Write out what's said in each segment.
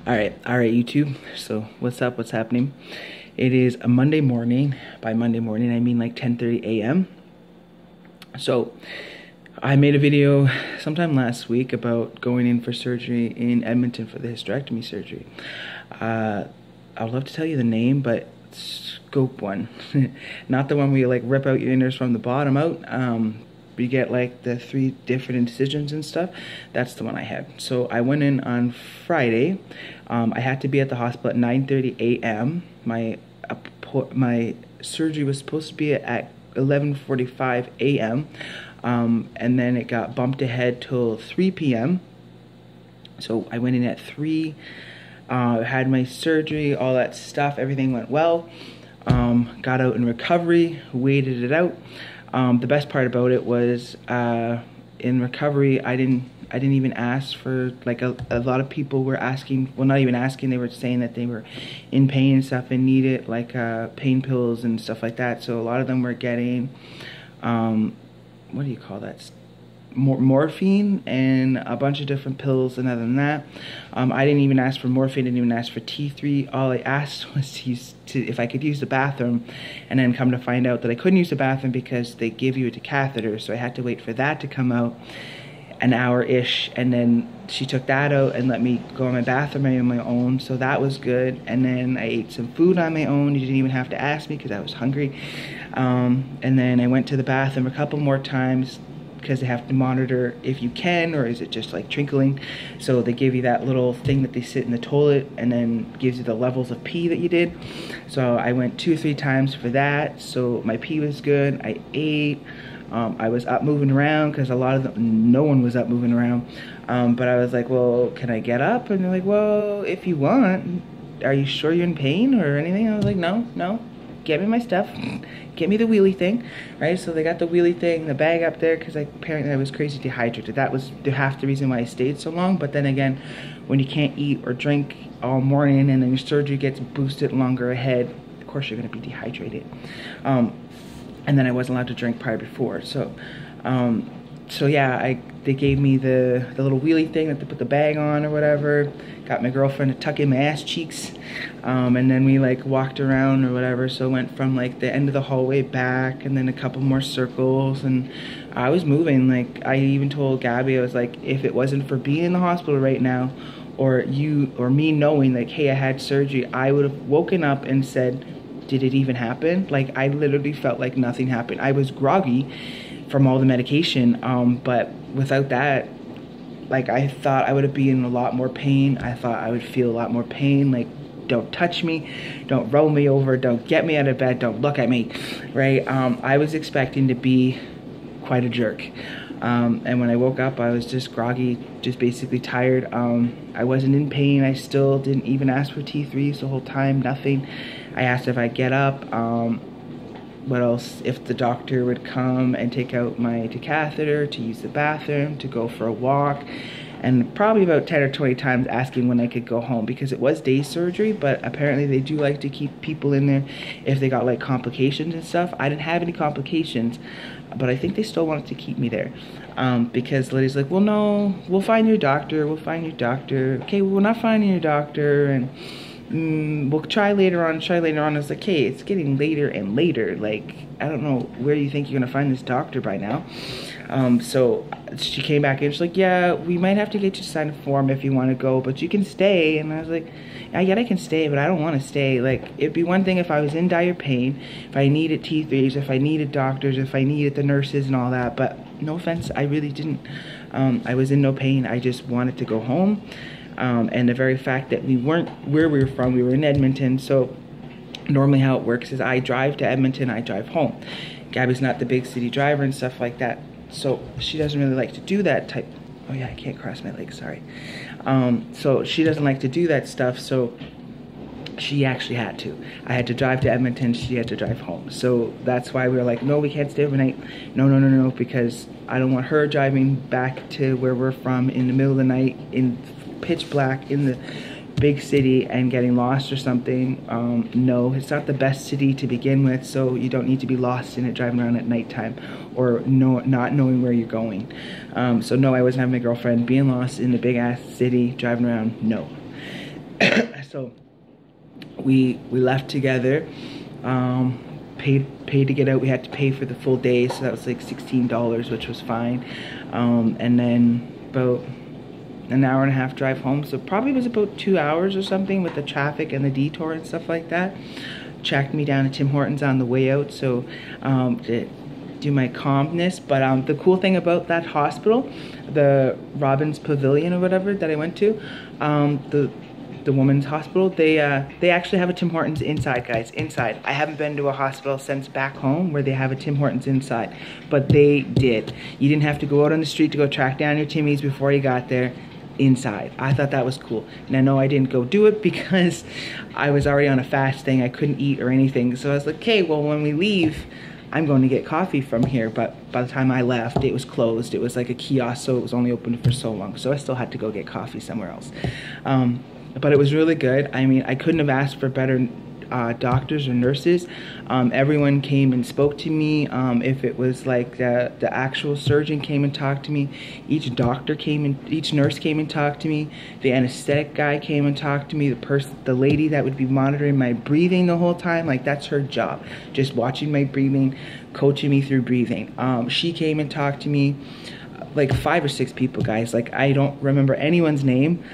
All right, YouTube. So what's up? What's happening? It is a Monday morning. By Monday morning, I mean like 10:30 a.m. So I made a video sometime last week about going in for surgery in Edmonton for the hysterectomy surgery. I would love to tell you the name, but scope one, not the one where you like rip out your innards from the bottom out. You get like the 3 different incisions and stuff. That's the one I had. So I went in on Friday. I had to be at the hospital at 9:30 a.m. My surgery was supposed to be at 11:45 a.m. And then it got bumped ahead till 3 p.m. So I went in at 3, had my surgery, all that stuff, everything went well. Got out in recovery, waited it out. The best part about it was in recovery, I didn't even ask for, like, a lot of people were asking, well, not even asking, they were saying that they were in pain and stuff and needed like pain pills and stuff like that. So a lot of them were getting what do you call that, morphine and a bunch of different pills. And other than that, I didn't even ask for morphine, didn't even ask for T3. All I asked was if I could use the bathroom, and then come to find out that I couldn't use the bathroom because they give you a catheter, so I had to wait for that to come out an hour-ish, and then she took that out and let me go in my bathroom on my own, so that was good. And then I ate some food on my own. You didn't even have to ask me because I was hungry. And then I went to the bathroom a couple more times, because they have to monitor if you can, or is it just like trickling. So they give you that little thing that they sit in the toilet and then gives you the levels of pee that you did. So I went 2 or 3 times for that. So my pee was good. I ate. I was up moving around because a lot of them, no one was up moving around. But I was like, well, can I get up? And they're like, well, if you want. Are you sure you're in pain or anything? I was like, no. Get me my stuff. Get me the wheelie thing, right? So they got the wheelie thing, the bag up there, because apparently I was crazy dehydrated. That was half the reason why I stayed so long. But then again, when you can't eat or drink all morning and then your surgery gets boosted longer ahead, of course you're going to be dehydrated. And then I wasn't allowed to drink prior before. So yeah, they gave me the little wheelie thing that they put the bag on or whatever. Got my girlfriend to tuck in my ass cheeks. And then we like walked around or whatever. So went from like the end of the hallway back and then a couple more circles. And I was moving. Like, I even told Gabby, I was like, if it wasn't for being in the hospital right now, or me knowing like, hey, I had surgery, I would have woken up and said, did it even happen? Like, I literally felt like nothing happened. I was groggy from all the medication, but without that, like, I thought I would be in a lot more pain. I thought I would feel a lot more pain. Like, don't touch me, don't roll me over, don't get me out of bed, don't look at me, right? I was expecting to be quite a jerk. And when I woke up, I was just groggy, just basically tired. I wasn't in pain. I still didn't even ask for T3s the whole time, nothing. I asked if I'd get up, what else, if the doctor would come and take out my catheter, to use the bathroom, to go for a walk, and probably about 10 or 20 times asking when I could go home, because it was day surgery, but apparently they do like to keep people in there if they got like complications and stuff. I didn't have any complications, but I think they still wanted to keep me there, because the lady's like, well, no, we'll find your doctor, okay, well, we're not finding your doctor, and we'll try later on. I was like, hey, it's getting later and later. Like, I don't know where you think you're gonna find this doctor by now. So she came back and she's like, yeah, we might have to get you to sign a form if you want to go, but you can stay. And I was like, I get I can stay, but I don't want to stay. Like, it'd be one thing if I was in dire pain, if I needed T3s, if I needed doctors, if I needed the nurses and all that. But no offense, I really didn't. I was in no pain. I just wanted to go home. And the very fact that we weren't where we were from, we were in Edmonton. So normally how it works is I drive to Edmonton, I drive home. Gabby's not the big city driver and stuff like that, so she doesn't really like to do that type. Oh yeah, I can't cross my legs, sorry. So she doesn't like to do that stuff, so she actually had to. I had to drive to Edmonton, she had to drive home. So that's why we were like, no, we can't stay overnight. No, because I don't want her driving back to where we're from in the middle of the night in pitch black in the big city and getting lost or something. No, it's not the best city to begin with, so you don't need to be lost in it driving around at nighttime or not knowing where you're going. So no, I wasn't having my girlfriend being lost in the big ass city driving around. No. So we left together. Paid to get out. We had to pay for the full day, so that was like $16, which was fine. And then about an hour and a half drive home, so probably was about 2 hours or something with the traffic and the detour and stuff like that. Tracked me down to Tim Hortons on the way out, so to do my calmness. But the cool thing about that hospital, the Robbins Pavilion or whatever that I went to, the women's hospital, they actually have a Tim Hortons inside, guys, inside. I haven't been to a hospital since back home where they have a Tim Hortons inside, but they did. You didn't have to go out on the street to go track down your Timmies before you got there. Inside. I thought that was cool. And I know I didn't go do it because I was already on a fast thing. I couldn't eat or anything. So I was like, okay, well, when we leave, I'm going to get coffee from here. But by the time I left, it was closed. It was like a kiosk, so it was only open for so long. So I still had to go get coffee somewhere else. But it was really good. I mean, I couldn't have asked for better doctors or nurses. Everyone came and spoke to me. If it was like the actual surgeon came and talked to me, each doctor came and each nurse came and talked to me. The anesthetic guy came and talked to me. The lady that would be monitoring my breathing the whole time, like that's her job, just watching my breathing, coaching me through breathing. She came and talked to me. Like 5 or 6 people, guys. Like I don't remember anyone's name.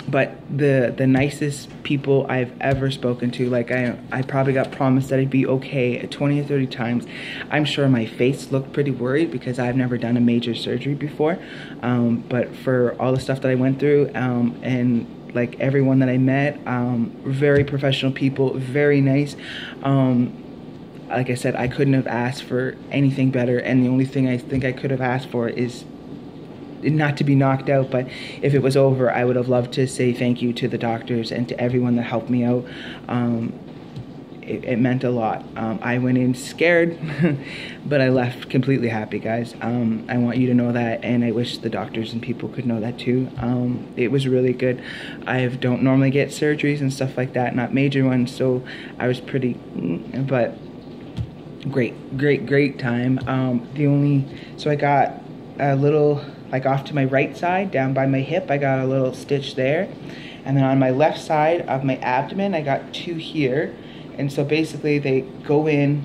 But the nicest people I've ever spoken to, like I probably got promised that I'd be okay 20 or 30 times. I'm sure my face looked pretty worried because I've never done a major surgery before. But for all the stuff that I went through, and like everyone that I met, very professional people, very nice. Like I said, I couldn't have asked for anything better, and the only thing I think I could have asked for is not to be knocked out. But if it was over, I would have loved to say thank you to the doctors and to everyone that helped me out. It meant a lot. I went in scared, but I left completely happy, guys. I want you to know that, and I wish the doctors and people could know that too. It was really good. I don't normally get surgeries and stuff like that, not major ones, so I was pretty, but great time. So I got a little, like off to my right side, down by my hip, I got a little stitch there. And then on my left side of my abdomen, I got 2 here. And so basically they go in,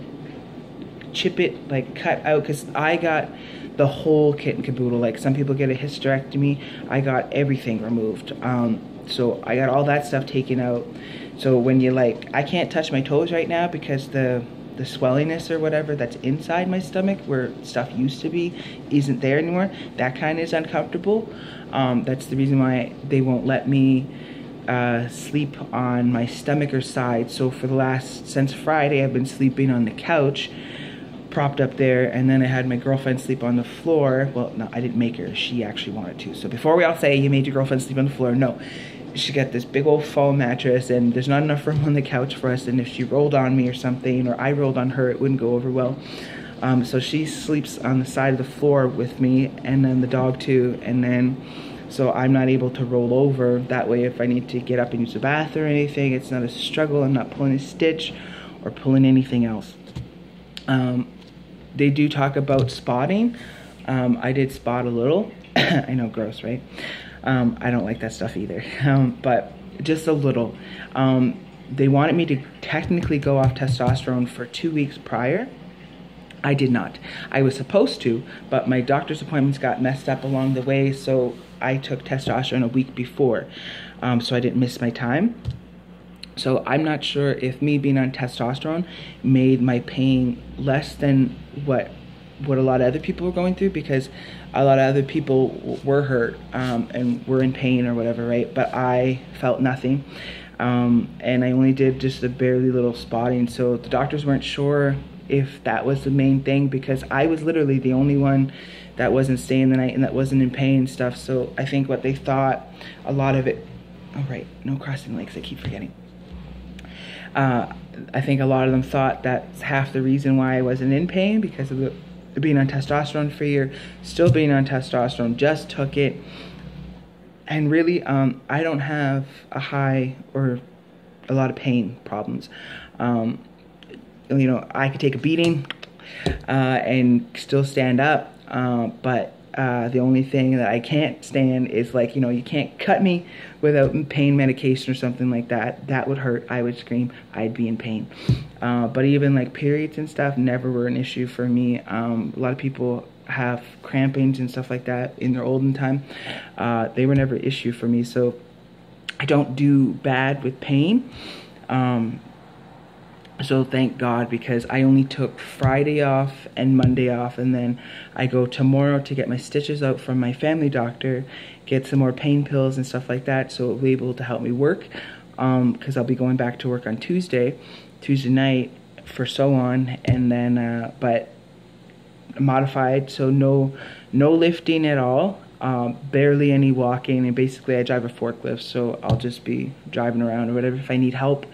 chip it, like cut out, because I got the whole kit and caboodle. Like some people get a hysterectomy, I got everything removed. So I got all that stuff taken out. So when you like, I can't touch my toes right now because the swelliness or whatever that's inside my stomach where stuff used to be isn't there anymore. That kind of is uncomfortable. That's the reason why they won't let me sleep on my stomach or side. So for since Friday, I've been sleeping on the couch, propped up there, and then I had my girlfriend sleep on the floor. Well, no, I didn't make her. She actually wanted to. So before we all say you made your girlfriend sleep on the floor, no. She got this big old foam mattress, and there's not enough room on the couch for us, and if she rolled on me or something, or I rolled on her, it wouldn't go over well. So she sleeps on the side of the floor with me, and then the dog too, and then so I'm not able to roll over. That way if I need to get up and use the bathroom or anything, it's not a struggle. I'm not pulling a stitch or pulling anything else. They do talk about spotting. I did spot a little. I know, gross, right? I don't like that stuff either, but just a little. They wanted me to technically go off testosterone for 2 weeks prior. I did not. I was supposed to, but my doctor's appointments got messed up along the way, so I took testosterone a week before, so I didn't miss my time. So I'm not sure if me being on testosterone made my pain less than what a lot of other people were going through, because a lot of other people were hurt and were in pain or whatever, right? But I felt nothing, and I only did just a barely little spotting. So the doctors weren't sure if that was the main thing, because I was literally the only one that wasn't staying the night and that wasn't in pain and stuff. So I think what they thought, a lot of it, oh right, no crossing legs, I keep forgetting. I think a lot of them thought that's half the reason why I wasn't in pain, because of being on testosterone for a year, still being on testosterone, just took it. And really, I don't have a high or a lot of pain problems. You know, I could take a beating and still stand up, but The only thing that I can't stand is, like, you know, you can't cut me without pain medication or something like that. That would hurt. I would scream. I'd be in pain. But even like periods and stuff never were an issue for me. A lot of people have crampings and stuff like that in their olden time. They were never an issue for me. So I don't do bad with pain. So thank God, because I only took Friday off and Monday off, and then I go tomorrow to get my stitches out from my family doctor, get some more pain pills and stuff like that, so it'll be able to help me work, because I'll be going back to work on Tuesday night for sew on, and then but modified, so no lifting at all, barely any walking, and basically I drive a forklift, so I'll just be driving around or whatever. If I need help,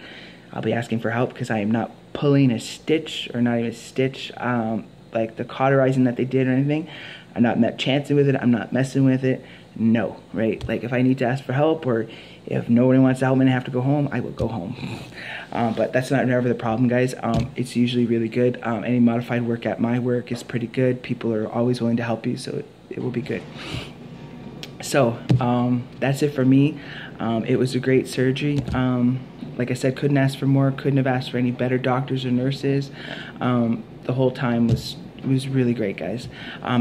I'll be asking for help, because I am not pulling a stitch, or not even a stitch, like the cauterizing that they did or anything. I'm not chancing with it. I'm not messing with it. No, right? Like, if I need to ask for help, or if nobody wants to help me and I have to go home, I will go home. But that's never the problem, guys. It's usually really good. Any modified work at my work is pretty good. People are always willing to help you, so it will be good. So that's it for me. It was a great surgery. Like I said, couldn't ask for more, couldn't have asked for any better doctors or nurses. The whole time was really great, guys.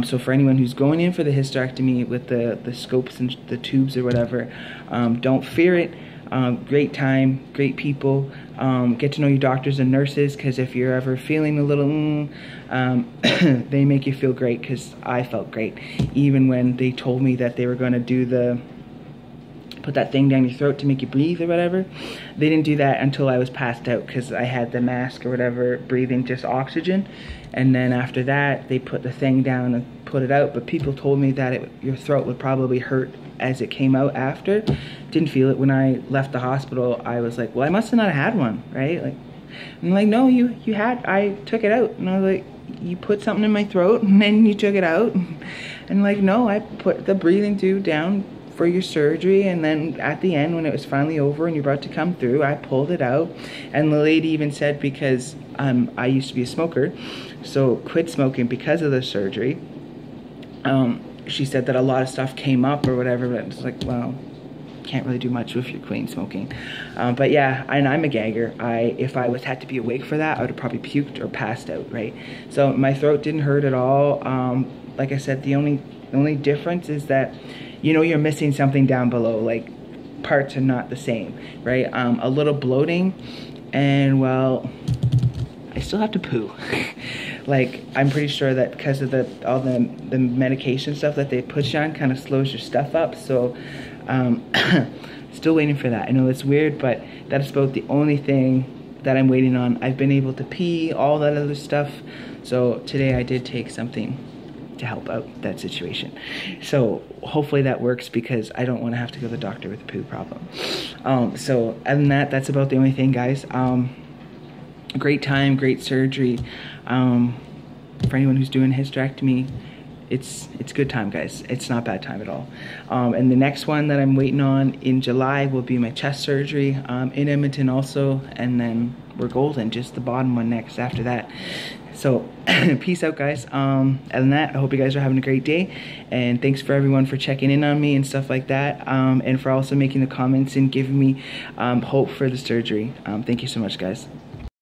So for anyone who's going in for the hysterectomy with the scopes and the tubes or whatever, don't fear it. Great time, great people. Get to know your doctors and nurses, because if you're ever feeling a little they make you feel great, because I felt great. Even when they told me that they were going to do put that thing down your throat to make you breathe or whatever, they didn't do that until I was passed out, because I had the mask or whatever, breathing just oxygen. And then after that, they put the thing down and put it out. But people told me that your throat would probably hurt as it came out after. Didn't feel it. When I left the hospital, I was like, well, I must have not had one, right? Like, I'm like, no, you had. I took it out. And I was like, you put something in my throat and then you took it out. And like, no, I put the breathing tube down for your surgery, and then at the end, when it was finally over and you're about to come through, I pulled it out. And the lady even said, because I used to be a smoker, so quit smoking because of the surgery, she said that a lot of stuff came up or whatever, but it's like, well, can't really do much if you're quitting smoking. But yeah, and I'm a gagger. If I had to be awake for that, I would have probably puked or passed out, right? So my throat didn't hurt at all. Like I said, the only difference is that, you know, you're missing something down below, like parts are not the same, right? A little bloating, and well, I still have to poo. Like, I'm pretty sure that because of all the medication stuff that they put you on kind of slows your stuff up, so still waiting for that. I know it's weird, but that's about the only thing that I'm waiting on. I've been able to pee, all that other stuff, so today I did take something to help out that situation. So hopefully that works, because I don't want to have to go to the doctor with a poo problem. So other than that, that's about the only thing, guys. Great time, great surgery. For anyone who's doing hysterectomy, it's good time, guys. It's not bad time at all. And the next one that I'm waiting on in July will be my chest surgery in Edmonton also, and then we're golden, just the bottom one next after that. So peace out, guys. Other than that, I hope you guys are having a great day, and thanks for everyone for checking in on me and stuff like that, and for also making the comments and giving me hope for the surgery. Thank you so much, guys.